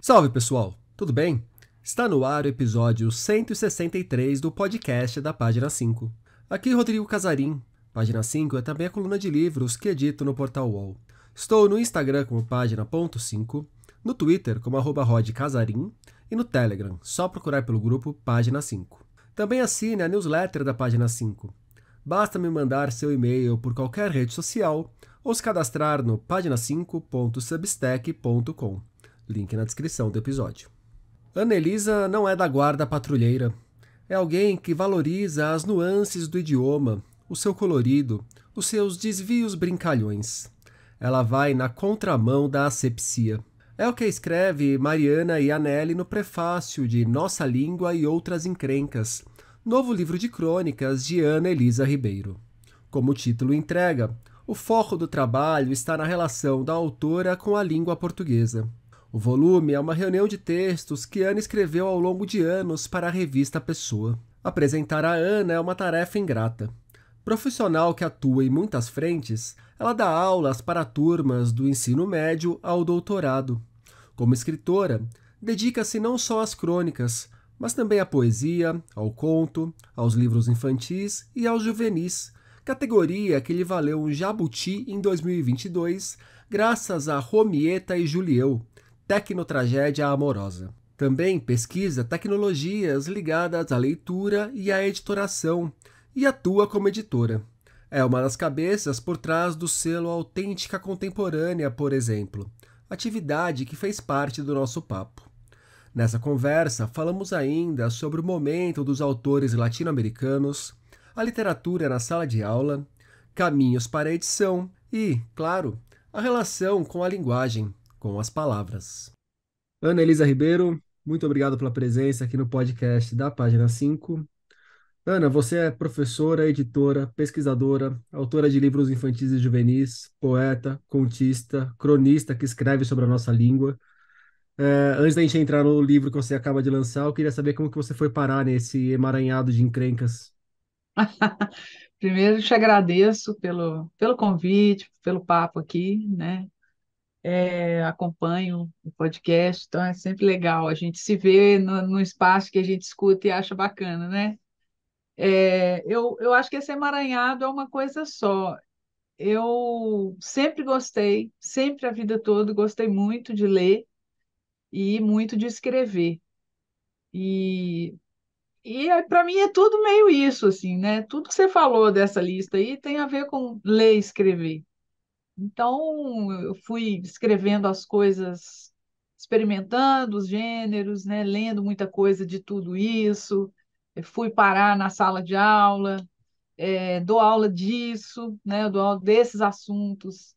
Salve pessoal, tudo bem? Está no ar o episódio 163 do podcast da Página 5. Aqui Rodrigo Casarim. Página 5 é também a coluna de livros que edito no Portal UOL. Estou no Instagram como página.5, no Twitter como @rodcasarim e no Telegram, só procurar pelo grupo Página 5. Também assine a newsletter da Página 5. Basta me mandar seu e-mail por qualquer rede social ou se cadastrar no página5.substack.com. Link na descrição do episódio. Ana Elisa não é da guarda patrulheira. É alguém que valoriza as nuances do idioma, o seu colorido, os seus desvios brincalhões. Ela vai na contramão da asepsia. É o que escreve Mariana Iannelli no prefácio de Nossa Língua e Outras Encrencas, novo livro de crônicas de Ana Elisa Ribeiro. Como o título entrega, o foco do trabalho está na relação da autora com a língua portuguesa. O volume é uma reunião de textos que Ana escreveu ao longo de anos para a revista Pessoa. Apresentar a Ana é uma tarefa ingrata. Profissional que atua em muitas frentes, ela dá aulas para turmas do ensino médio ao doutorado. Como escritora, dedica-se não só às crônicas, mas também à poesia, ao conto, aos livros infantis e aos juvenis, categoria que lhe valeu um jabuti em 2022, graças a Romieta e Julieu, tecnotragédia amorosa. Também pesquisa tecnologias ligadas à leitura e à editoração e atua como editora. É uma das cabeças por trás do selo Autêntica Contemporânea, por exemplo, atividade que fez parte do nosso papo. Nessa conversa, falamos ainda sobre o momento dos autores latino-americanos, a literatura na sala de aula, caminhos para a edição e, claro, a relação com a linguagem, com as palavras. Ana Elisa Ribeiro, muito obrigado pela presença aqui no podcast da Página 5. Ana, você é professora, editora, pesquisadora, autora de livros infantis e juvenis, poeta, contista, cronista que escreve sobre a nossa língua. Antes da gente entrar no livro que você acaba de lançar, eu queria saber como que você foi parar nesse emaranhado de encrencas. Primeiro, te agradeço pelo convite, pelo papo aqui, né? Acompanho o podcast, então é sempre legal a gente se ver no espaço que a gente escuta e acha bacana, né? Eu acho que esse emaranhado é uma coisa só. Eu sempre gostei, sempre a vida toda, gostei muito de ler e muito de escrever. E, e para mim é tudo meio isso, assim, né? Tudo que você falou dessa lista aí tem a ver com ler e escrever. Então, eu fui escrevendo as coisas, experimentando os gêneros, né, lendo muita coisa de tudo isso. Eu fui parar na sala de aula, dou aula disso, né, eu dou aula desses assuntos,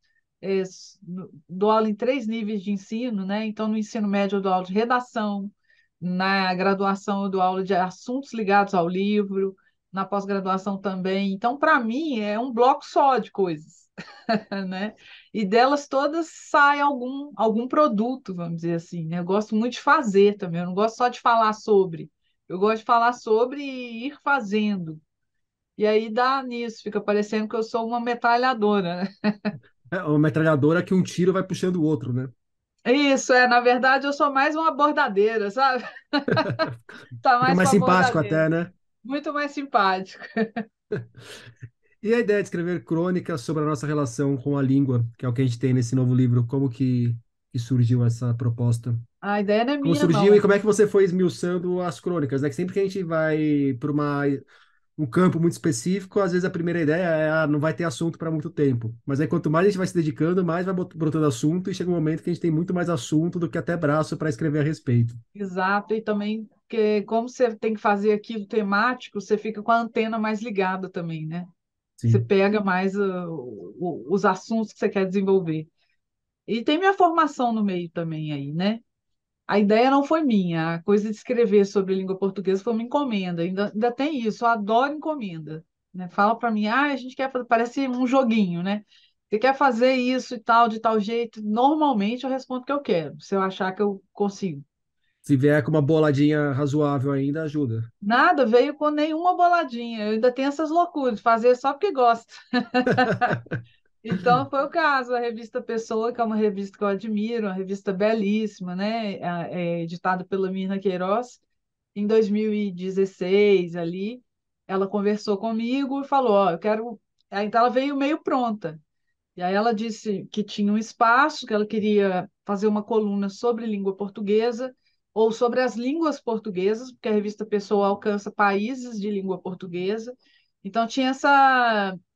dou aula em 3 níveis de ensino, né? Então, no ensino médio, eu dou aula de redação, na graduação, eu dou aula de assuntos ligados ao livro, na pós-graduação também. Então, para mim, é um bloco só de coisas. Né? E delas todas sai algum produto, vamos dizer assim, né? Eu gosto muito de fazer também, eu não gosto só de falar sobre, eu gosto de falar sobre e ir fazendo. E aí dá nisso, fica parecendo que eu sou uma metralhadora, né? É uma metralhadora que um tiro vai puxando o outro, né? Isso, na verdade eu sou mais uma bordadeira, sabe? Tá Fica mais mais para simpático bordadeira, até, né? muito mais simpático. E a ideia de escrever crônicas sobre a nossa relação com a língua, que é o que a gente tem nesse novo livro, como que surgiu essa proposta? A ideia não é Como minha, surgiu e não. como é que você foi esmiuçando as crônicas, né? Que sempre que a gente vai para um campo muito específico, às vezes a primeira ideia é, não vai ter assunto para muito tempo. Mas aí quanto mais a gente vai se dedicando, mais vai brotando assunto e chega um momento que a gente tem muito mais assunto do que até braço para escrever a respeito. Exato, e também que como você tem que fazer aquilo temático, você fica com a antena mais ligada também, né? Você Sim. pega mais os assuntos que você quer desenvolver. E tem minha formação no meio também aí, né? A ideia não foi minha, a coisa de escrever sobre língua portuguesa foi uma encomenda. Ainda tem isso, eu adoro encomenda. Né? Fala para mim, a gente quer fazer, parece um joguinho, né? Você quer fazer isso e tal, de tal jeito? Normalmente eu respondo que eu quero, se eu achar que eu consigo. Se vier com uma boladinha razoável ainda, ajuda. Nada, veio com nenhuma boladinha. Eu ainda tenho essas loucuras de fazer só porque gosto. Então foi o caso, a revista Pessoa, que é uma revista que eu admiro, uma revista belíssima, né? É editada pela Mirna Queiroz. Em 2016, ali, ela conversou comigo e falou: Ó, eu quero. Aí, então ela veio meio pronta. E aí ela disse que tinha um espaço, que ela queria fazer uma coluna sobre língua portuguesa ou sobre as línguas portuguesas, porque a revista Pessoa alcança países de língua portuguesa. Então tinha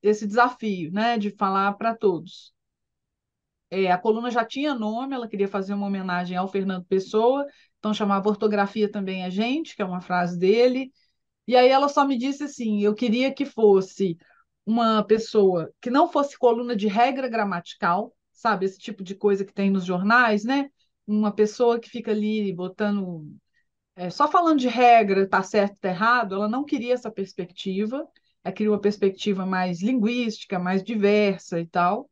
esse desafio, né, de falar para todos. A coluna já tinha nome, ela queria fazer uma homenagem ao Fernando Pessoa, então chamava Ortografia Também é Gente, que é uma frase dele. E aí ela só me disse assim: eu queria que fosse uma pessoa que não fosse coluna de regra gramatical, sabe? Esse tipo de coisa que tem nos jornais, né? Uma pessoa que fica ali botando, só falando de regra, tá certo, tá errado. Ela não queria essa perspectiva, ela queria uma perspectiva mais linguística, mais diversa e tal.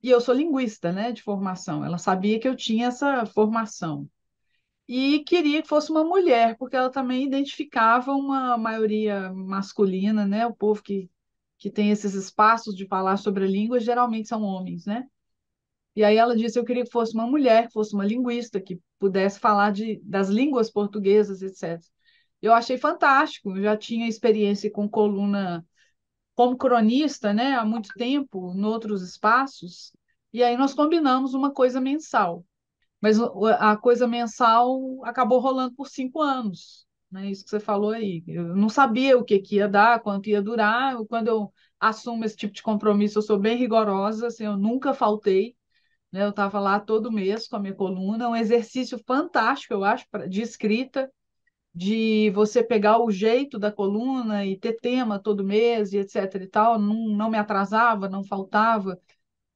E eu sou linguista, né, de formação. Ela sabia que eu tinha essa formação e queria que fosse uma mulher, porque ela também identificava uma maioria masculina, né? O povo que tem esses espaços de falar sobre a língua geralmente são homens, né? E aí ela disse: eu queria que fosse uma mulher, que fosse uma linguista, que pudesse falar das línguas portuguesas, etc. Eu achei fantástico, eu já tinha experiência com coluna como cronista, né, há muito tempo, em outros espaços, e aí nós combinamos uma coisa mensal. Mas a coisa mensal acabou rolando por 5 anos, né? Isso que você falou aí. Eu não sabia o que que ia dar, quanto ia durar. Quando eu assumo esse tipo de compromisso, eu sou bem rigorosa, assim, eu nunca faltei, né? Eu estava lá todo mês com a minha coluna, um exercício fantástico, eu acho, de escrita, de você pegar o jeito da coluna e ter tema todo mês e etc e tal. Não me atrasava, não faltava.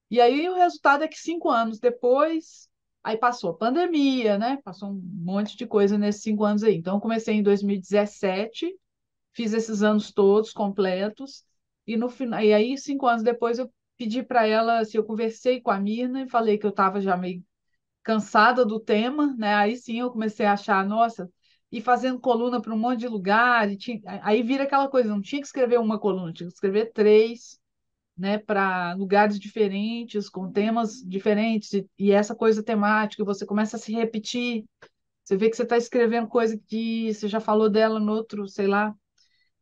E aí o resultado é que 5 anos depois, aí passou a pandemia, né? Passou um monte de coisa nesses 5 anos aí. Então, eu comecei em 2017, fiz esses anos todos completos, e no final, e aí 5 anos depois eu pedi para ela, se eu conversei com a Mirna e falei que eu estava já meio cansada do tema, né? Aí sim eu comecei a achar, nossa, e fazendo coluna para um monte de lugar, aí vira aquela coisa, não tinha que escrever uma coluna, tinha que escrever três, né, para lugares diferentes, com temas diferentes, e essa coisa temática, você começa a se repetir, você vê que você está escrevendo coisa que você já falou dela no outro, sei lá.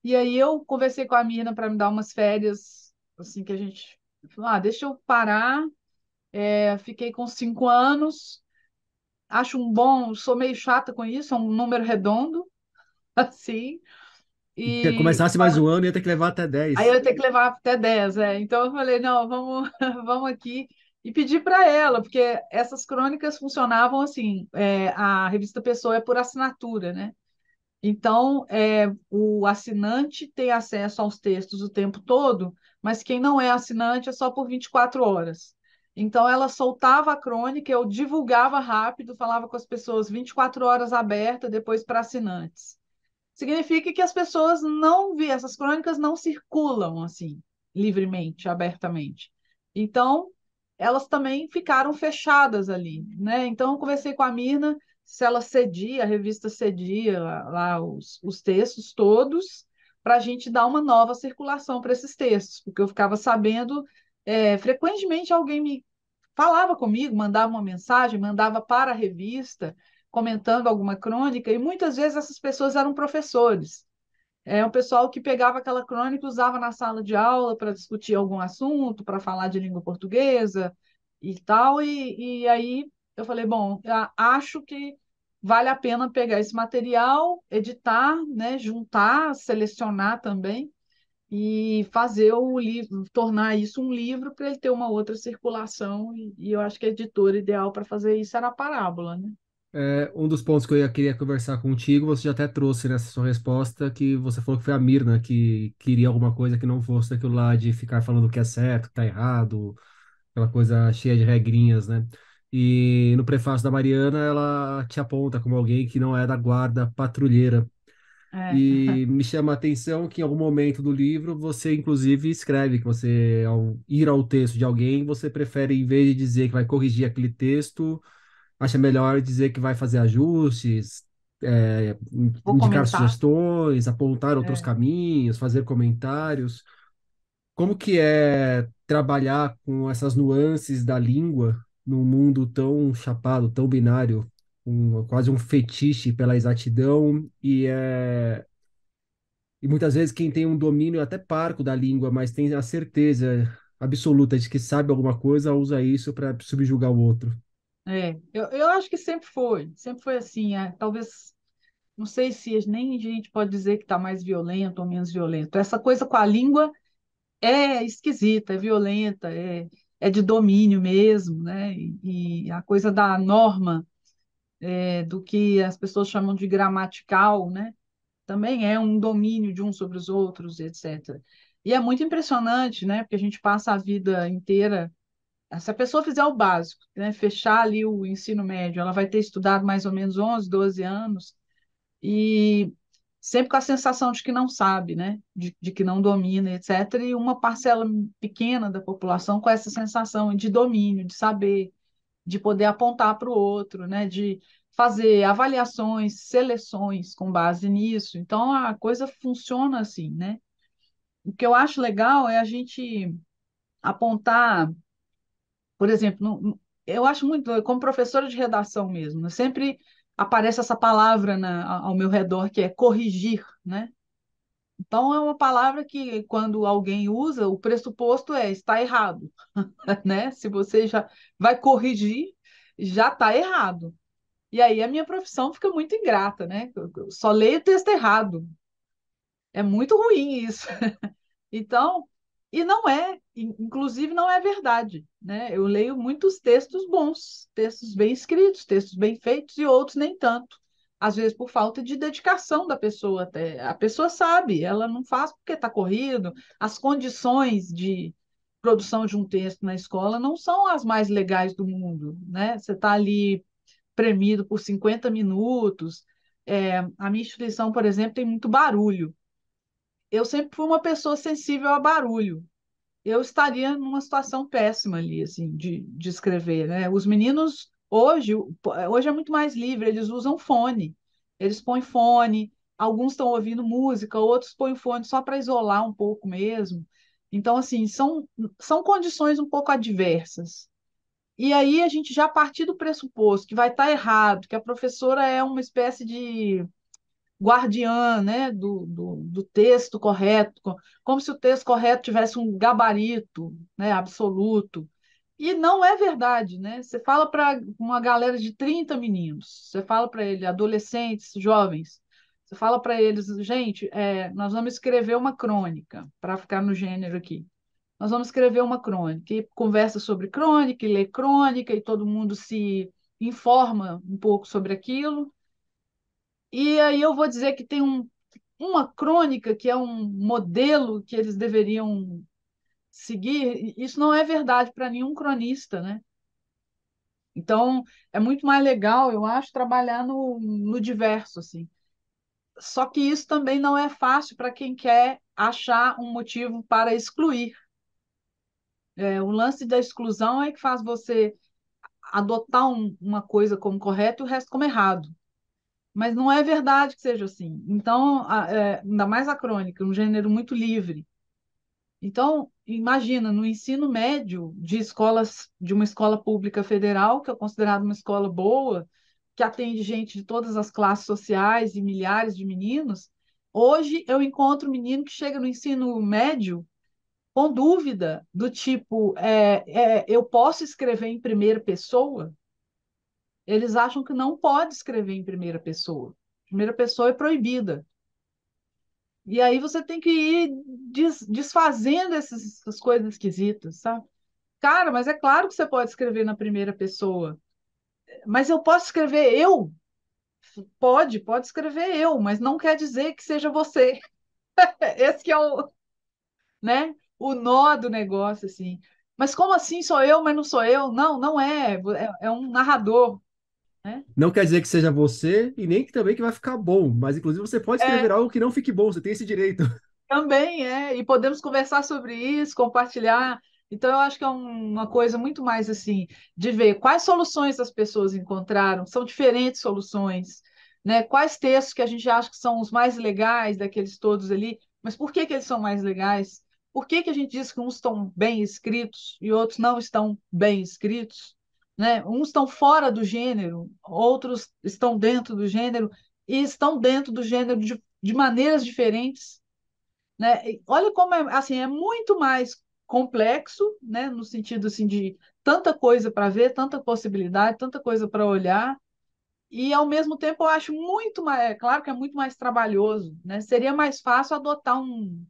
E aí eu conversei com a Mirna para me dar umas férias, assim que a gente falou: deixa eu parar. Fiquei com 5 anos, acho um bom, sou meio chata com isso, é um número redondo, assim, Se e começasse mais um ano, ia ter que levar até aí eu 10. ia ter que levar até 10, é. Então eu falei: não, vamos, vamos aqui. E pedi para ela, porque essas crônicas funcionavam assim: a revista Pessoa é por assinatura, né? Então, o assinante tem acesso aos textos o tempo todo, mas quem não é assinante é só por 24 horas. Então, ela soltava a crônica, eu divulgava rápido, falava com as pessoas 24 horas aberta, depois para assinantes. Significa que as pessoas não vê, essas crônicas não circulam assim, livremente, abertamente. Então, elas também ficaram fechadas ali, né? Então, eu conversei com a Mirna se ela cedia, a revista cedia lá os textos todos, para a gente dar uma nova circulação para esses textos, porque eu ficava sabendo, frequentemente alguém me falava comigo, mandava uma mensagem, mandava para a revista, comentando alguma crônica, e muitas vezes essas pessoas eram professores. É um pessoal que pegava aquela crônica e usava na sala de aula para discutir algum assunto, para falar de língua portuguesa e tal. E aí eu falei: bom, acho que vale a pena pegar esse material, editar, né, juntar, selecionar também e fazer o livro, tornar isso um livro para ele ter uma outra circulação. E eu acho que a editora ideal para fazer isso era a Parábola, né? Um dos pontos que queria conversar contigo, você já até trouxe nessa sua resposta, que você falou que foi a Mirna que queria alguma coisa que não fosse aquilo lá de ficar falando o que é certo, o que tá errado, aquela coisa cheia de regrinhas, né? E no prefácio da Mariana, ela te aponta como alguém que não é da guarda patrulheira. É, E me chama a atenção que em algum momento do livro você, inclusive, escreve que você, ao ir ao texto de alguém, você prefere, em vez de dizer que vai corrigir aquele texto, acha melhor dizer que vai fazer ajustes, vou indicar comentar. sugestões, apontar outros É. caminhos, fazer comentários. Como que é? trabalhar com essas nuances da língua num mundo tão chapado, tão binário, quase um fetiche pela exatidão e muitas vezes quem tem um domínio até parco da língua, mas tem a certeza absoluta de que sabe alguma coisa, usa isso para subjugar o outro. Eu acho que sempre foi assim. Talvez, não sei se nem a gente pode dizer que está mais violento ou menos violento. Essa coisa com a língua é esquisita, é violenta, é de domínio mesmo, né? E a coisa da norma, do que as pessoas chamam de gramatical, né? Também é um domínio de uns sobre os outros, etc. E é muito impressionante, né? Porque a gente passa a vida inteira. Se a pessoa fizer o básico, né? Fechar ali o ensino médio, ela vai ter estudado mais ou menos 11, 12 anos, e sempre com a sensação de que não sabe, né? De que não domina, etc. E uma parcela pequena da população com essa sensação de domínio, de saber, de poder apontar para o outro, né? De fazer avaliações, seleções com base nisso. Então a coisa funciona assim, né? O que eu acho legal é a gente apontar, por exemplo, eu acho muito, como professora de redação mesmo, né? Sempre aparece essa palavra ao meu redor que é corrigir, né? Então, é uma palavra que, quando alguém usa, o pressuposto é está errado, né? Se você já vai corrigir, já está errado. E aí a minha profissão fica muito ingrata, né? Eu só leio o texto errado. É muito ruim isso. Então, e não é, inclusive não é verdade, né? Eu leio muitos textos bons, textos bem escritos, textos bem feitos e outros nem tanto. Às vezes por falta de dedicação da pessoa até. A pessoa sabe, ela não faz porque está corrido. As condições de produção de um texto na escola não são as mais legais do mundo, né? Você está ali premido por 50 minutos. A minha instituição, por exemplo, tem muito barulho. Eu sempre fui uma pessoa sensível a barulho. Eu estaria numa situação péssima ali, assim, de escrever, né? Os meninos hoje é muito mais livre, eles usam fone, eles põem fone, alguns estão ouvindo música, outros põem fone só para isolar um pouco mesmo. Então, assim, são condições um pouco adversas. E aí a gente já partir do pressuposto que vai estar errado, que a professora é uma espécie de guardiã, né, do texto correto, como se o texto correto tivesse um gabarito, né, absoluto. E não é verdade, né? Você fala para uma galera de 30 meninos, você fala para eles, adolescentes, jovens, você fala para eles, gente, nós vamos escrever uma crônica, para ficar no gênero aqui. Nós vamos escrever uma crônica, e conversa sobre crônica, e lê crônica, e todo mundo se informa um pouco sobre aquilo. E aí eu vou dizer que tem uma crônica que é um modelo que eles deveriam seguir. Isso não é verdade para nenhum cronista, né? Então, é muito mais legal, eu acho, trabalhar no diverso, assim. Só que isso também não é fácil para quem quer achar um motivo para excluir. O lance da exclusão é que faz você adotar uma coisa como correto e o resto como errado. Mas não é verdade que seja assim. Então, ainda mais a crônica, um gênero muito livre. Então, imagina, no ensino médio de uma escola pública federal, que é considerada uma escola boa, que atende gente de todas as classes sociais e milhares de meninos, hoje eu encontro um menino que chega no ensino médio com dúvida do tipo, eu posso escrever em primeira pessoa? Eles acham que não pode escrever em primeira pessoa. Primeira pessoa é proibida. E aí você tem que ir desfazendo essas coisas esquisitas, sabe? Cara, mas é claro que você pode escrever na primeira pessoa. Mas eu posso escrever eu? Pode escrever eu, mas não quer dizer que seja você. Esse que é né, o nó do negócio, assim. Mas como assim sou eu, mas não sou eu? Não, não é. É um narrador, né? Não quer dizer que seja você e nem que também que vai ficar bom, mas inclusive você pode escrever É, algo que não fique bom, você tem esse direito. também é, e podemos conversar sobre isso, compartilhar. Então, eu acho que é uma coisa muito mais assim, de ver quais soluções as pessoas encontraram, são diferentes soluções, né? Quais textos que a gente acha que são os mais legais daqueles todos ali, mas por que que eles são mais legais? por que que a gente diz que uns estão bem escritos e outros não estão bem escritos, né? Uns estão fora do gênero, outros estão dentro do gênero e estão dentro do gênero de maneiras diferentes, né? E olha como é, assim, é muito mais complexo, né? No sentido assim de tanta coisa para ver, tanta possibilidade, tanta coisa para olhar. E, ao mesmo tempo, eu acho muito mais, é claro que é muito mais trabalhoso, né? Seria mais fácil adotar um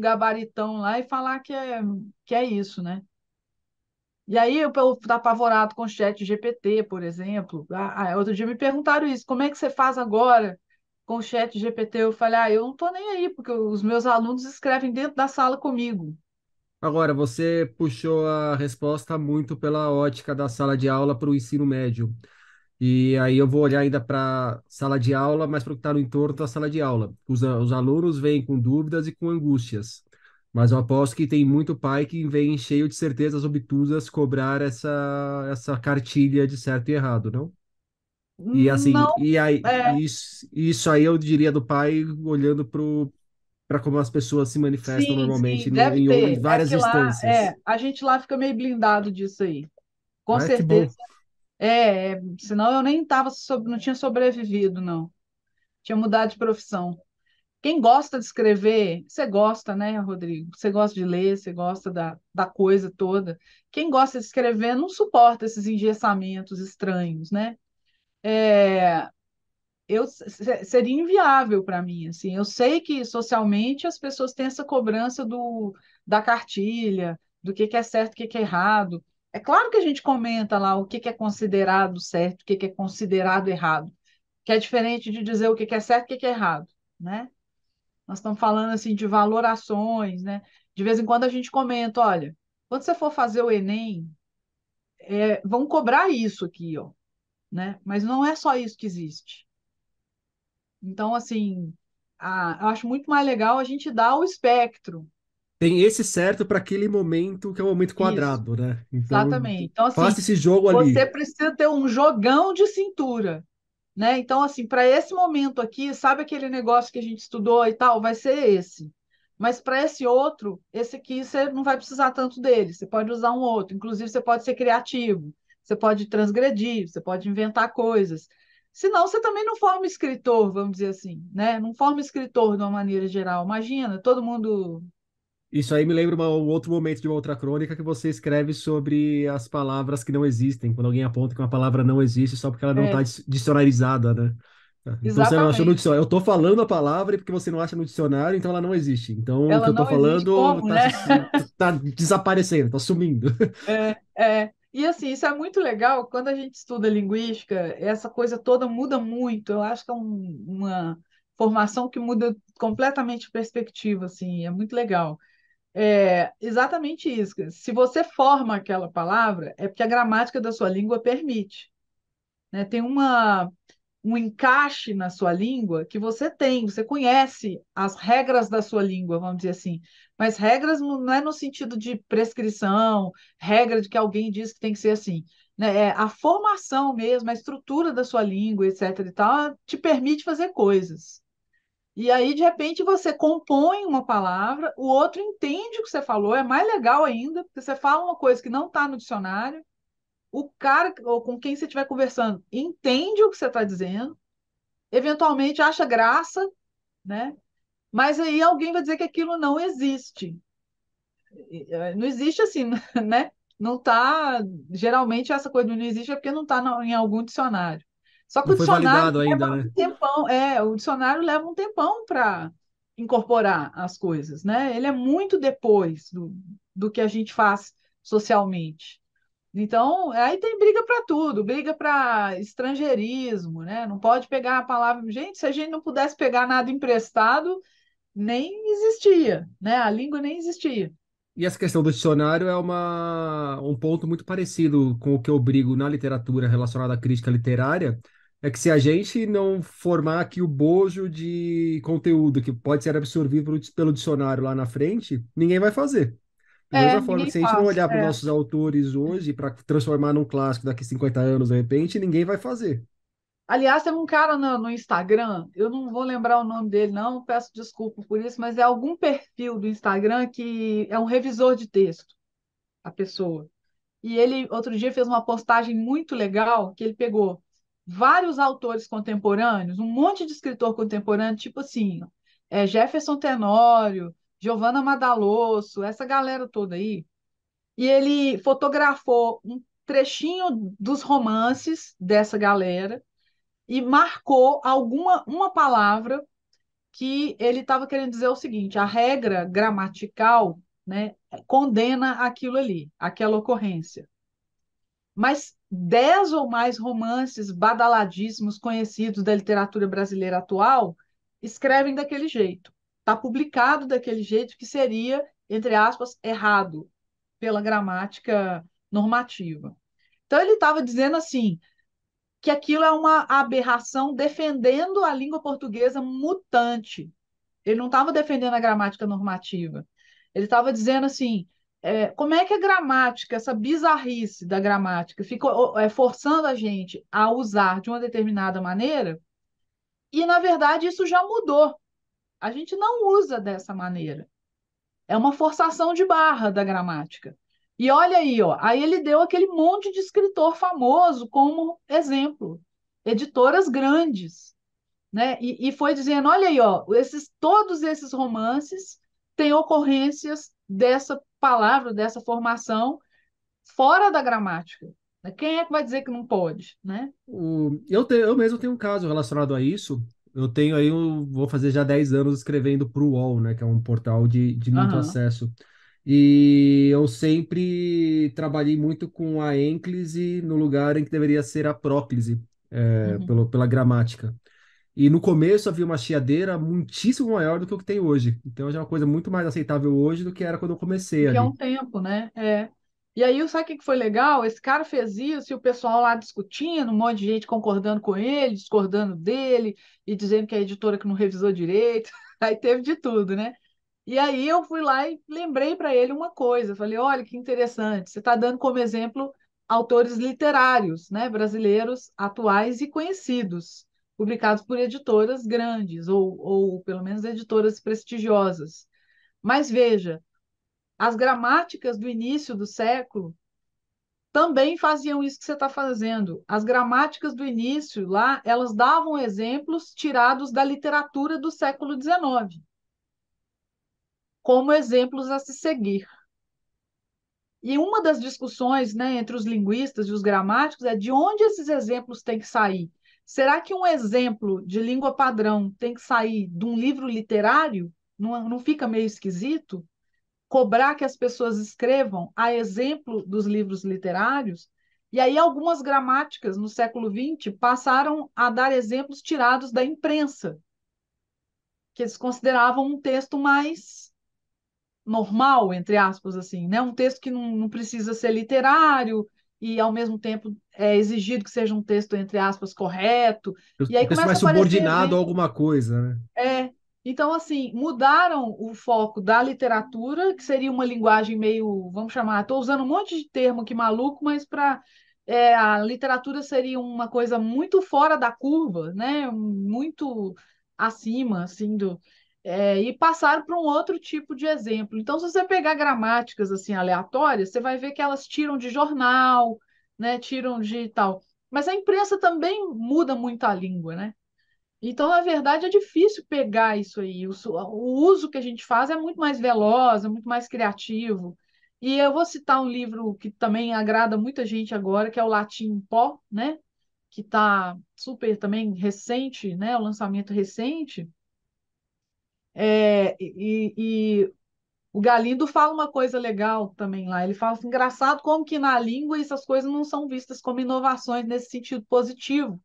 gabaritão lá e falar que é isso, né? E aí eu estou apavorado com o chat GPT, por exemplo. Outro dia me perguntaram isso, como é que você faz agora com o chat GPT? Eu falei, eu não estou nem aí, porque os meus alunos escrevem dentro da sala comigo. Agora, você puxou a resposta muito pela ótica da sala de aula para o ensino médio. E aí eu vou olhar ainda para sala de aula, mas para o que está no entorno da sala de aula. Os alunos vêm com dúvidas e com angústias. Mas eu aposto que tem muito pai que vem cheio de certezas obtusas cobrar essa cartilha de certo e errado, não? E assim, Não, e aí, é, isso aí eu diria do pai olhando para como as pessoas se manifestam sim, sim, normalmente deve em ter. É várias que lá, instâncias. a gente lá fica meio blindado disso aí. Com Ah, que bom. certeza. Senão eu nem tava, não tinha sobrevivido, não. Tinha mudado de profissão. Quem gosta de escrever, você gosta, né, Rodrigo? Você gosta de ler, você gosta da coisa toda. Quem gosta de escrever não suporta esses engessamentos estranhos, né? É, seria inviável para mim, assim. Eu sei que socialmente as pessoas têm essa cobrança da cartilha, do que é certo, o que é errado. É claro que a gente comenta lá o que é considerado certo, o que é considerado errado, que é diferente de dizer o que é certo e o que é errado, né? Nós estamos falando assim de valorações, né? De vez em quando a gente comenta, olha, quando você for fazer o Enem, vão cobrar isso aqui, ó, né? Mas não é só isso que existe. Então, assim, eu acho muito mais legal a gente dar o espectro. Tem esse certo para aquele momento que é o momento Isso, quadrado, né? Então, exatamente. Então, assim, faça esse jogo você ali. precisa ter um jogão de cintura, né? Então, assim, para esse momento aqui, sabe aquele negócio que a gente estudou e tal? Vai ser esse. Mas para esse outro, esse aqui você não vai precisar tanto dele. Você pode usar um outro. Inclusive, você pode ser criativo, você pode transgredir, você pode inventar coisas. Senão, você também não forma escritor, vamos dizer assim, né? Não forma escritor de uma maneira geral. Imagina, todo mundo. Isso aí me lembra um outro momento de uma outra crônica que você escreve sobre as palavras que não existem, quando alguém aponta que uma palavra não existe só porque ela não está É, dicionarizada, né? Então você não achou no exatamente. dicionário. Eu estou falando a palavra e porque você não acha no dicionário, então ela não existe. Então o que Ela eu estou não existe falando como, né? tá desaparecendo, tá sumindo. E assim, isso é muito legal. Quando a gente estuda linguística, essa coisa toda muda muito. Eu acho que é uma formação que muda completamente a perspectiva, assim, é muito legal. É exatamente isso. Se você forma aquela palavra, é porque a gramática da sua língua permite, né? Tem um encaixe na sua língua que você tem, você conhece as regras da sua língua, vamos dizer assim. Mas regras não é no sentido de prescrição, regra de que alguém diz que tem que ser assim. Né? É a formação mesmo, a estrutura da sua língua, etc. e tal, te permite fazer coisas. E aí, de repente, você compõe uma palavra, o outro entende o que você falou, é mais legal ainda, porque você fala uma coisa que não está no dicionário, o cara ou com quem você estiver conversando entende o que você está dizendo, eventualmente acha graça, né? Mas aí alguém vai dizer que aquilo não existe. Não existe assim, né? Não está. Geralmente essa coisa do não existe é porque não está em algum dicionário. Só que Não o foi dicionário validado ainda, leva né? um tempão, o dicionário leva um tempão para incorporar as coisas, né? Ele é muito depois do que a gente faz socialmente. Então, aí tem briga para tudo, briga para estrangeirismo, né? Não pode pegar a palavra. Gente, se a gente não pudesse pegar nada emprestado, nem existia, né? A língua nem existia. E essa questão do dicionário é um ponto muito parecido com o que eu brigo na literatura relacionada à crítica literária, é que se a gente não formar aqui o bojo de conteúdo que pode ser absorvido pelo dicionário lá na frente, ninguém vai fazer. Da mesma forma que Ninguém se a gente não faz. olhar para os nossos autores hoje para transformar num clássico daqui 50 anos, de repente, ninguém vai fazer. Aliás, tem um cara no Instagram, eu não vou lembrar o nome dele, não, peço desculpa por isso, mas é algum perfil do Instagram que é um revisor de texto, a pessoa. E ele, outro dia, fez uma postagem muito legal, que ele pegou vários autores contemporâneos, um monte de escritor contemporâneo, tipo assim, Jefferson Tenório, Giovanna Madalosso, essa galera toda aí, e ele fotografou um trechinho dos romances dessa galera e marcou uma palavra que ele estava querendo dizer o seguinte: a regra gramatical, né, condena aquilo ali, aquela ocorrência. Mas 10 ou mais romances badaladíssimos conhecidos da literatura brasileira atual escrevem daquele jeito. Está publicado daquele jeito que seria, entre aspas, errado pela gramática normativa. Então ele estava dizendo assim que aquilo é uma aberração defendendo a língua portuguesa mutante. Ele não estava defendendo a gramática normativa. Ele estava dizendo assim: como é que a gramática, essa bizarrice da gramática, fica forçando a gente a usar de uma determinada maneira, e na verdade isso já mudou. A gente não usa dessa maneira. É uma forçação de barra da gramática. E olha aí, ó, aí ele deu aquele monte de escritor famoso como exemplo, editoras grandes, né? E foi dizendo, olha aí, ó, todos esses romances têm ocorrências dessa palavra, dessa formação fora da gramática. Quem é que vai dizer que não pode, né? Eu mesmo tenho um caso relacionado a isso. Eu tenho aí, vou fazer já 10 anos escrevendo para o UOL, né, que é um portal de muito Aham, acesso. E eu sempre trabalhei muito com a ênclise no lugar em que deveria ser a próclise, uhum. pela gramática. E no começo havia uma chiadeira muitíssimo maior do que o que tem hoje. Então já é uma coisa muito mais aceitável hoje do que era quando eu comecei Porque é ali. um tempo, né? É. E aí, sabe o que que foi legal? Esse cara fez isso e o pessoal lá discutindo, um monte de gente concordando com ele, discordando dele e dizendo que é a editora que não revisou direito. Aí teve de tudo, né? E aí eu fui lá e lembrei para ele uma coisa. Falei, olha que interessante, você está dando como exemplo autores literários, né, brasileiros atuais e conhecidos, publicados por editoras grandes ou pelo menos editoras prestigiosas. Mas veja, as gramáticas do início do século também faziam isso que você está fazendo. As gramáticas do início lá, elas davam exemplos tirados da literatura do século XIX, como exemplos a se seguir. E uma das discussões, né, entre os linguistas e os gramáticos é de onde esses exemplos têm que sair. Será que um exemplo de língua padrão tem que sair de um livro literário? Não fica meio esquisito? Cobrar que as pessoas escrevam a exemplo dos livros literários? E aí algumas gramáticas no século XX passaram a dar exemplos tirados da imprensa, que eles consideravam um texto mais normal, entre aspas, assim, né? Um texto que não precisa ser literário e, ao mesmo tempo, é exigido que seja um texto, entre aspas, correto. E Um aí texto mais começam a aparecer subordinado a exemplos. alguma coisa, né? Então, assim, mudaram o foco da literatura, que seria uma linguagem meio, vamos chamar, estou usando um monte de termo aqui maluco, mas para a literatura seria uma coisa muito fora da curva, né? Muito acima, assim, e passaram para um outro tipo de exemplo. Então, se você pegar gramáticas assim aleatórias, você vai ver que elas tiram de jornal, né? Tiram de tal. Mas a imprensa também muda muito a língua, né? Então, na verdade, é difícil pegar isso aí. O uso que a gente faz é muito mais veloz, é muito mais criativo. E eu vou citar um livro que também agrada muita gente agora, que é o Latim em Pó, né? Que está super também recente, né? O lançamento recente. E o Galindo fala uma coisa legal também lá. Ele fala assim, engraçado como que na língua essas coisas não são vistas como inovações nesse sentido positivo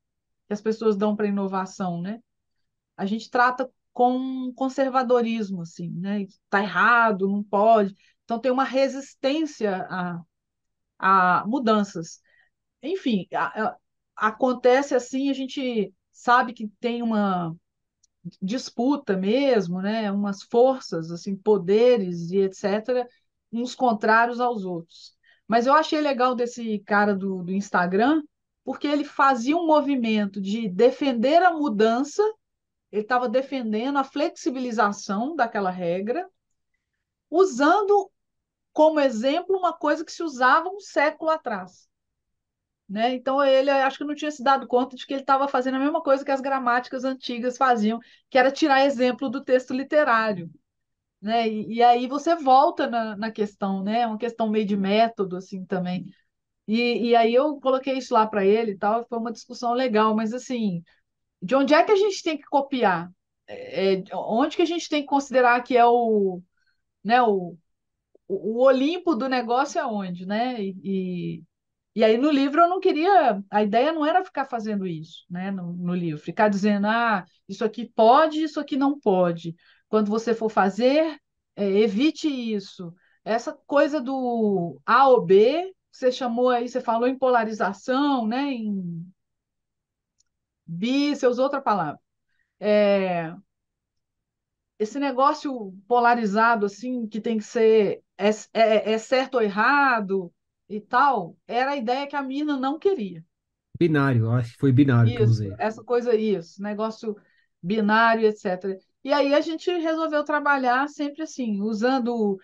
que as pessoas dão para inovação, né? A gente trata com conservadorismo, assim, né? Está errado, não pode. Então tem uma resistência a mudanças. Enfim, acontece assim, a gente sabe que tem uma disputa mesmo, né? Umas forças, assim, poderes e etc., uns contrários aos outros. Mas eu achei legal desse cara do Instagram, porque ele fazia um movimento de defender a mudança, ele estava defendendo a flexibilização daquela regra, usando como exemplo uma coisa que se usava um século atrás. Né? Então ele acho que não tinha se dado conta de que ele estava fazendo a mesma coisa que as gramáticas antigas faziam, que era tirar exemplo do texto literário. Né? E aí você volta na questão, né? É uma questão meio de método assim também. E aí eu coloquei isso lá para ele e tal, foi uma discussão legal, mas assim, de onde é que a gente tem que copiar? Onde que a gente tem que considerar que é né, o Olimpo do negócio é onde, né? E aí no livro eu não queria, a ideia não era ficar fazendo isso, né? No livro, ficar dizendo, isso aqui pode, isso aqui não pode. Quando você for fazer, evite isso. Essa coisa do A ou B, você chamou aí, você falou em polarização, né? Em bi, você usou outra palavra. É, esse negócio polarizado, assim, que tem que ser é certo ou errado e tal, era a ideia que a mina não queria. Binário, acho que foi binário que eu Isso, usei. essa coisa, isso, negócio binário, etc. E aí a gente resolveu trabalhar sempre assim, usando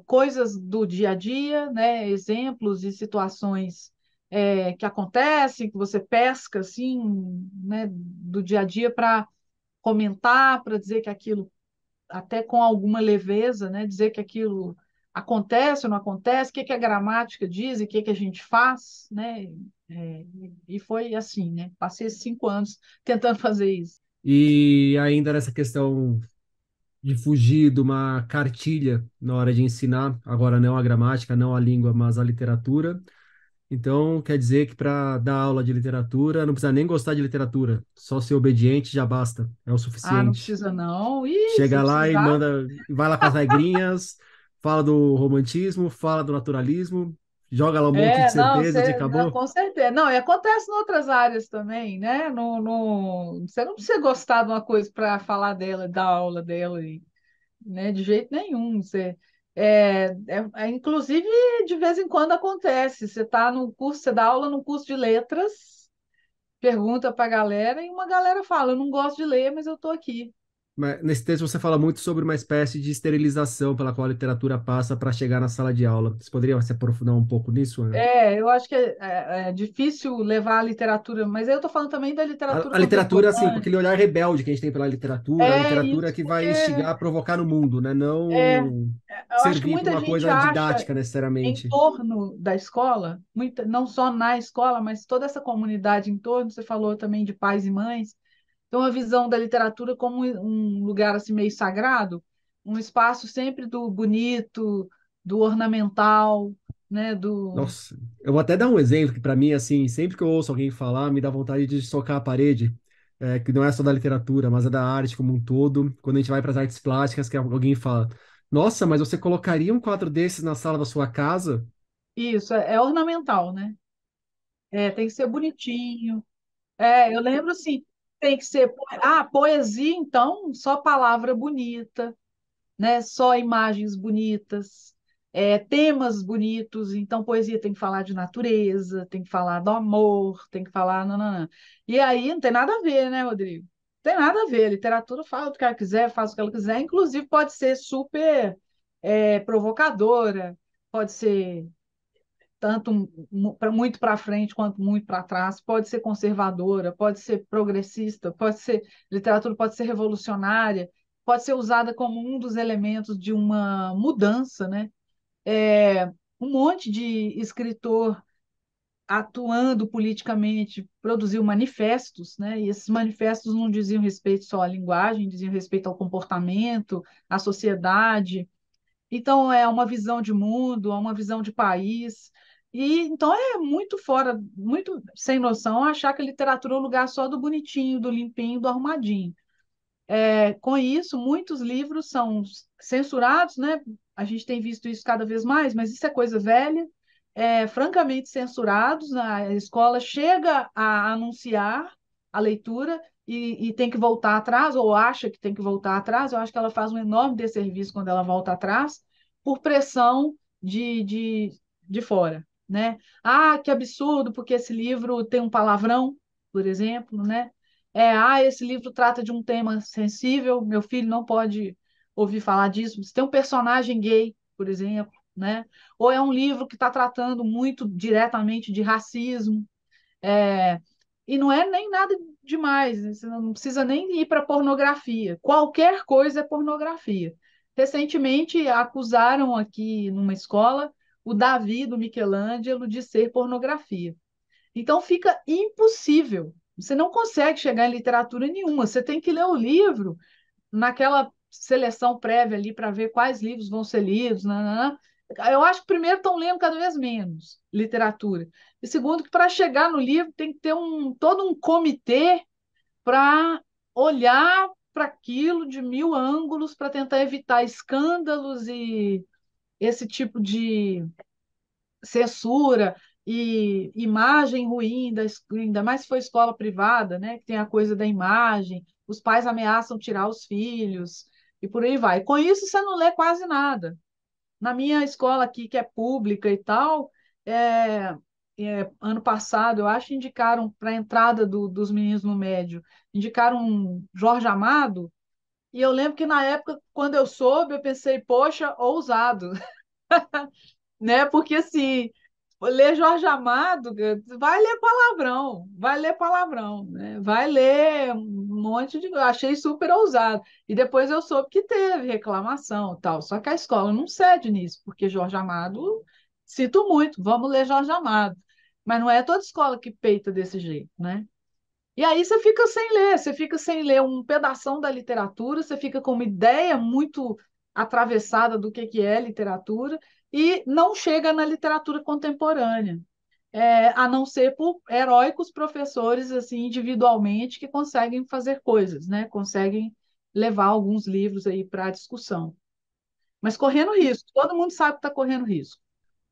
coisas do dia a dia, né, exemplos e situações que acontecem, que você pesca assim, né, do dia a dia para comentar, para dizer que aquilo até com alguma leveza, né? Dizer que aquilo acontece ou não acontece, o que que a gramática diz e o que que a gente faz, né? É, e foi assim, né? Passei esses 5 anos tentando fazer isso. E ainda nessa questão de fugir de uma cartilha na hora de ensinar, agora não a gramática, não a língua, mas a literatura. Então, quer dizer que para dar aula de literatura, não precisa nem gostar de literatura, só ser obediente já basta, é o Ah, não suficiente. precisa não. Ih, se Chega lá e precisar. manda, vai lá com as regrinhas, fala do romantismo, fala do naturalismo, joga lá um monte de Não, certezas e não, acabou. com certeza. Não, e acontece em outras áreas também, né? Você não precisa gostar de uma coisa para falar dela, dar aula dela, né? De jeito nenhum. Inclusive, de vez em quando acontece. Você está no curso, você dá aula no curso de letras, pergunta para a galera e uma galera fala: Eu não gosto de ler, mas eu estou aqui. Mas nesse texto você fala muito sobre uma espécie de esterilização pela qual a literatura passa para chegar na sala de aula. Você poderia se aprofundar um pouco nisso, Ana? Eu acho que é difícil levar a literatura, mas aí eu estou falando também da literatura A literatura, assim, com contemporânea. aquele olhar rebelde que a gente tem pela literatura, a É literatura isso, que porque vai instigar a provocar no mundo, né? é, Não eu acho que servir para muita uma gente coisa acha didática em necessariamente. torno da escola, não só na escola, mas toda essa comunidade em torno, você falou também de pais e mães, tem uma visão da literatura como um lugar assim meio sagrado, um espaço sempre do bonito, do ornamental, né, do Nossa, eu vou até dar um exemplo que para mim, assim, sempre que eu ouço alguém falar, me dá vontade de socar a parede, que não é só da literatura, mas é da arte como um todo. Quando a gente vai para as artes plásticas, que alguém fala, nossa, mas você colocaria um quadro desses na sala da sua casa? isso, é ornamental, né? Tem que ser bonitinho. Eu lembro assim, tem que ser, poesia, então, só palavra bonita, né? Só imagens bonitas, temas bonitos. Então, poesia tem que falar de natureza, tem que falar do amor, tem que falar. Nananã. E aí não tem nada a ver, né, Rodrigo? Tem nada a ver. A literatura fala o que ela quiser, faz o que ela quiser, inclusive pode ser super provocadora, pode ser tanto muito para frente quanto muito para trás, pode ser conservadora, pode ser progressista, literatura pode ser revolucionária, pode ser usada como um dos elementos de uma mudança, né? Um monte de escritor atuando politicamente produziu manifestos, né? E esses manifestos não diziam respeito só à linguagem, diziam respeito ao comportamento, à sociedade. Então, é uma visão de mundo, é uma visão de país. E então é muito fora, muito sem noção achar que a literatura é o lugar só do bonitinho, do limpinho, do arrumadinho. Com isso, muitos livros são censurados, né? A gente tem visto isso cada vez mais, mas isso é coisa velha, francamente censurados. A escola chega a anunciar a leitura e tem que voltar atrás, ou acha que tem que voltar atrás. Eu acho que ela faz um enorme desserviço quando ela volta atrás, por pressão de fora. né? Ah, que absurdo, porque esse livro tem um palavrão, por exemplo, né? Esse livro trata de um tema sensível, meu filho não pode ouvir falar disso. Se tem um personagem gay, por exemplo, né? Ou é um livro que está tratando muito diretamente de racismo, é, e não é nem nada demais, né? Você não precisa nem ir para pornografia. Qualquer coisa é pornografia. Recentemente acusaram aqui numa escola o Davi do Michelangelo de ser pornografia. Então fica impossível. Você não consegue chegar em literatura nenhuma. Você tem que ler o livro naquela seleção prévia ali para ver quais livros vão ser lidos. Nananã. Eu acho que, primeiro, estão lendo cada vez menos literatura. E segundo, que para chegar no livro tem que ter todo um comitê para olhar para aquilo de mil ângulos para tentar evitar escândalos e esse tipo de censura e imagem ruim, ainda mais se for escola privada, né, que tem a coisa da imagem, os pais ameaçam tirar os filhos e por aí vai. Com isso, você não lê quase nada. Na minha escola aqui, que é pública e tal, é, ano passado, eu acho, indicaram para a entrada dos meninos no médio, indicaram um Jorge Amado, e eu lembro que na época, quando eu soube, eu pensei, poxa, ousado, né? Porque assim, ler Jorge Amado, vai ler palavrão, né? Vai ler um monte de. Eu achei super ousado. E depois eu soube que teve reclamação e tal. Só que a escola não cede nisso, porque Jorge Amado, sinto muito, vamos ler Jorge Amado. Mas não é toda escola que peita desse jeito, né? E aí você fica sem ler um pedação da literatura, você fica com uma ideia muito atravessada do que é literatura e não chega na literatura contemporânea, a não ser por heróicos professores assim individualmente que conseguem fazer coisas, né? Conseguem levar alguns livros aí para a discussão, mas correndo risco. Todo mundo sabe que está correndo risco.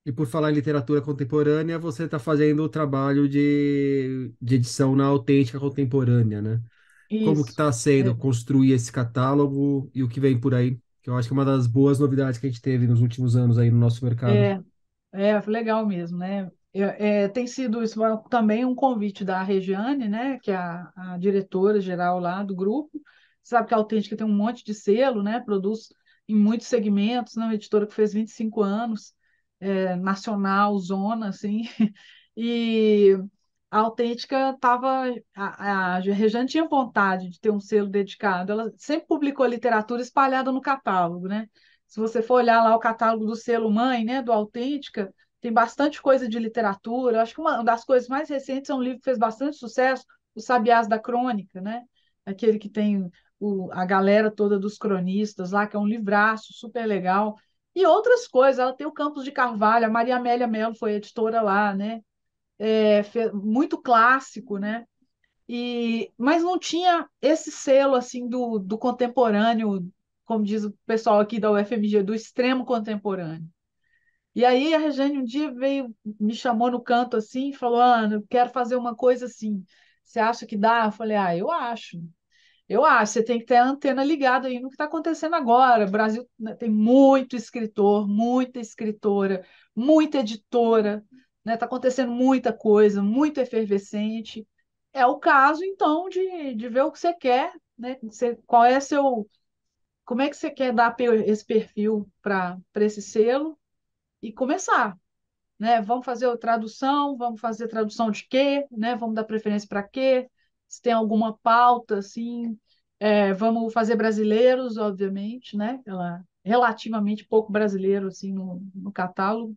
E por falar em literatura contemporânea, você está fazendo o trabalho de edição na Autêntica Contemporânea, né? Como que Isso. está sendo É, construir esse catálogo e o que vem por aí? Que eu acho que é uma das boas novidades que a gente teve nos últimos anos aí no nosso mercado. é, legal mesmo, né? Tem sido isso também um convite da Regiane, né? Que é a diretora geral lá do grupo. Sabe que a Autêntica tem um monte de selo, né? Produz em muitos segmentos, né? Uma editora que fez 25 anos, nacional, zona, assim. E a Autêntica estava. A Regiane tinha vontade de ter um selo dedicado. Ela sempre publicou literatura espalhada no catálogo, né? Se você for olhar lá o catálogo do selo mãe, né, do Autêntica, tem bastante coisa de literatura. Eu acho que uma das coisas mais recentes é um livro que fez bastante sucesso, Os Sabiás da Crônica, né? Aquele que tem a galera toda dos cronistas lá, que é um livraço super legal. E outras coisas, ela tem o Campos de Carvalho, a Maria Amélia Mello foi editora lá, né? Muito clássico, né? Mas não tinha esse selo assim do contemporâneo, como diz o pessoal aqui da UFMG, do extremo contemporâneo. E aí a Regiane um dia veio, me chamou no canto assim, e falou: Ana, eu quero fazer uma coisa assim. Você acha que dá? Eu falei: eu acho. Eu acho, você tem que ter a antena ligada aí no que está acontecendo agora. O Brasil, né, tem muito escritor, muita escritora, muita editora, né? Está acontecendo muita coisa, muito efervescente. É o caso, então, de ver o que você quer, né? Qual é seu, como é que você quer dar esse perfil para esse selo e começar, né? Vamos fazer tradução de quê, né? Vamos dar preferência para quê? Se tem alguma pauta, assim, vamos fazer brasileiros, obviamente, né? Ela relativamente pouco brasileiro, assim, no catálogo.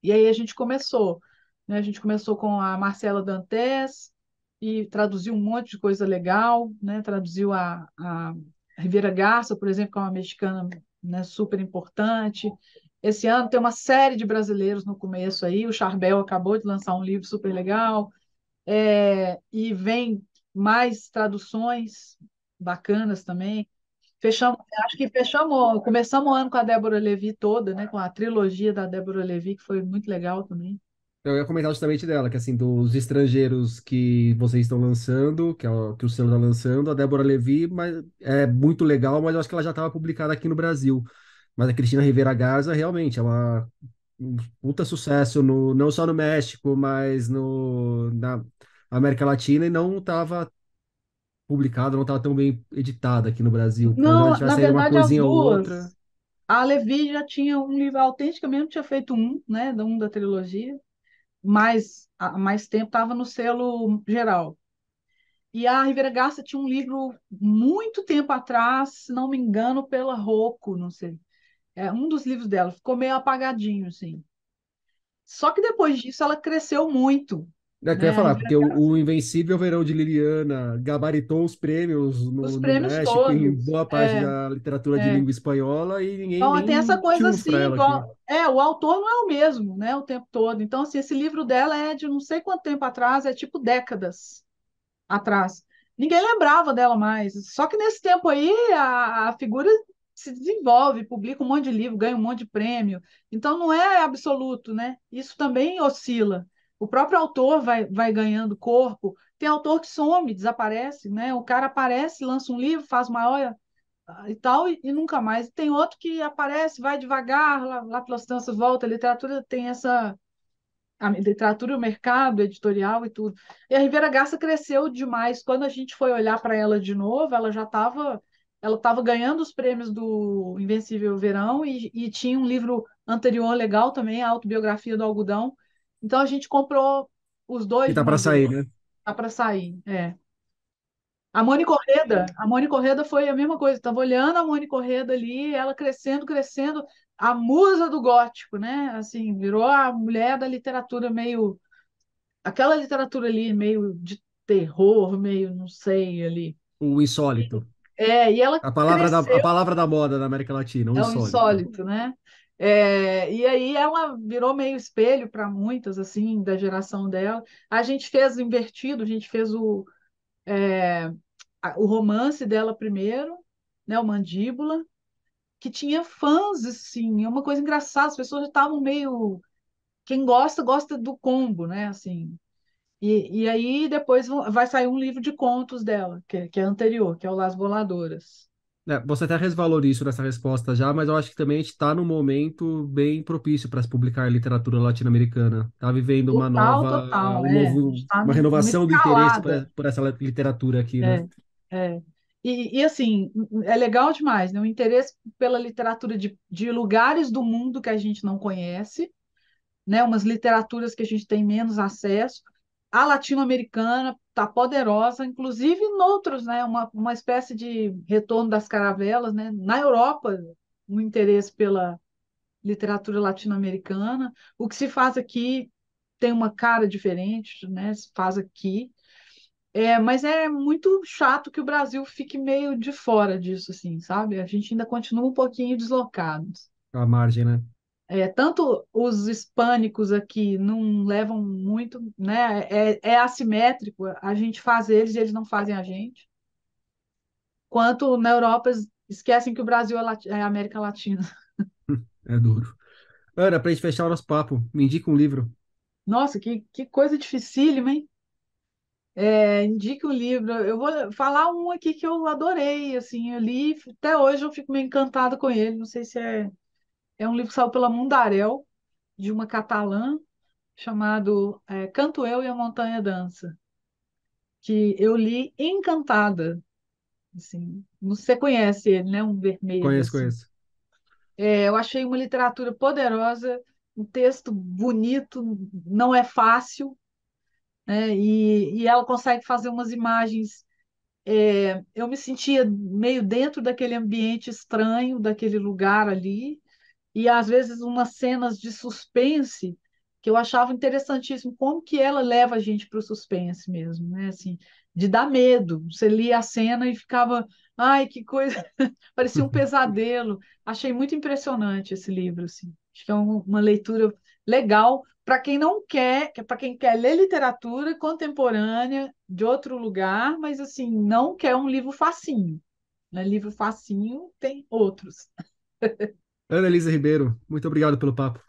E aí a gente começou, né? A gente começou com a Marcela Dantes e traduziu um monte de coisa legal, né? Traduziu a Rivera Garça, por exemplo, que é uma mexicana, né, super importante. Esse ano tem uma série de brasileiros no começo aí. O Charbel acabou de lançar um livro super legal, e vem mais traduções bacanas também. Fechamos, acho que começamos o ano com a Débora Levi toda, né? Com a trilogia da Débora Levi, que foi muito legal também. Eu ia comentar justamente dela, que assim, dos estrangeiros que vocês estão lançando, que o selo está lançando, a Débora Levi, mas é muito legal, mas eu acho que ela já estava publicada aqui no Brasil. Mas a Cristina Rivera Garza, realmente, um puta sucesso não só no México, mas na América Latina e não estava publicada, não estava tão bem editada aqui no Brasil. Então já Não, vai na sair uma verdade, as coisinha ou outra. duas. A Levi já tinha um livro, a Autêntica mesmo tinha feito um, né, um da trilogia, mas há mais tempo estava no selo geral. E a Rivera Garça tinha um livro muito tempo atrás, se não me engano, pela Rocco, não sei. É um dos livros dela, ficou meio apagadinho, assim. Só que depois disso ela cresceu muito, É que eu ia né? A falar, Rivera porque o Garça, Invencível Verão de Liliana gabaritou os prêmios os no prêmios México, em todos. boa parte da literatura de É. língua espanhola, e ninguém Então, tem essa nem coisa tchum assim, pra ela aqui. igual. O autor não é o mesmo, né, o tempo todo. Então, assim, esse livro dela é de não sei quanto tempo atrás, é tipo décadas atrás. Ninguém lembrava dela mais. Só que nesse tempo aí, a figura se desenvolve, publica um monte de livro, ganha um monte de prêmio. Então, não é absoluto, né? Isso também oscila. O próprio autor vai ganhando corpo. Tem autor que some, desaparece, né? O cara aparece, lança um livro, faz maior e tal, e nunca mais. Tem outro que aparece, vai devagar, lá pelas tantas volta. A literatura tem essa. A literatura, o mercado editorial e tudo. E a Rivera Garça cresceu demais. Quando a gente foi olhar para ela de novo, ela estava ganhando os prêmios do Invencível Verão e tinha um livro anterior legal também, a Autobiografia do Algodão. Então a gente comprou os Que dois de tá uma pra sair, vez. né? Tá para sair. É. A Moni Correda foi a mesma coisa. Estava olhando a Moni Correda ali, ela crescendo, crescendo, a musa do gótico, né? Assim, virou a mulher da literatura meio, aquela literatura ali meio de terror, meio, não sei, ali. O insólito. E ela A cresceu, palavra da moda na América Latina, o é o insólito. insólito, né? E aí ela virou meio espelho para muitas, assim, da geração dela. A gente fez o invertido, a gente fez o romance dela primeiro, né, o Mandíbula, que tinha fãs, assim, é uma coisa engraçada, as pessoas já estavam meio. Quem gosta, gosta do combo, né? Assim. E aí depois vai sair um livro de contos dela, que é anterior, que é o Las Voladoras. É, você até resvaloriza isso nessa resposta já, mas eu acho que também a gente está num momento bem propício para se publicar literatura latino-americana. Está vivendo Total, total, um a gente está uma numa renovação do interesse escalada. por essa literatura aqui, né? É, é. Assim, é legal demais, né? O interesse pela literatura de lugares do mundo que a gente não conhece, né? Umas literaturas que a gente tem menos acesso. A latino-americana está poderosa, inclusive em outros, né? Uma espécie de retorno das caravelas, né? Na Europa, um interesse pela literatura latino-americana. O que se faz aqui tem uma cara diferente, né? Se faz aqui. Mas é muito chato que o Brasil fique meio de fora disso, assim, sabe? A gente ainda continua um pouquinho deslocados. A margem, né? Tanto os hispânicos aqui não levam muito, né? É assimétrico, a gente faz eles e eles não fazem a gente. Quanto na Europa esquecem que o Brasil é América Latina. É duro. Ana, para a gente fechar o nosso papo, me indica um livro. Nossa, que coisa dificílima, hein? Indique um livro. Eu vou falar um aqui que eu adorei, assim, eu li, até hoje eu fico meio encantada com ele. Não sei se é um livro que saiu pela Mundarel, de uma catalã, chamado Canto Eu e a Montanha Dança, que eu li encantada, assim. Você conhece ele, né? Um vermelho, Conheço, assim. conheço. Eu achei uma literatura poderosa, um texto bonito, não é fácil, né? E ela consegue fazer umas imagens. Eu me sentia meio dentro daquele ambiente estranho, daquele lugar ali, e às vezes umas cenas de suspense que eu achava interessantíssimo, como que ela leva a gente para o suspense mesmo, né? Assim, de dar medo. Você lia a cena e ficava, ai, que coisa, parecia um pesadelo. Achei muito impressionante esse livro, assim. Acho que é uma leitura legal para quem não quer, para quem quer ler literatura contemporânea de outro lugar, mas assim, não quer um livro facinho. Né? Livro facinho tem outros. Ana Elisa Ribeiro, muito obrigado pelo papo.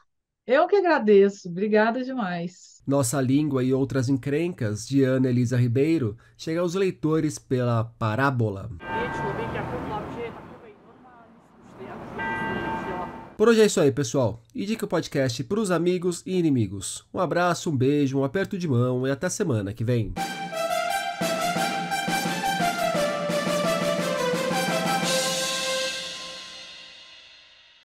Eu que agradeço. Obrigada demais. Nossa Língua e Outras Encrencas, de Ana Elisa Ribeiro, chega aos leitores pela Parábola. Por hoje é isso aí, pessoal. Indique o podcast para os amigos e inimigos. Um abraço, um beijo, um aperto de mão e até semana que vem.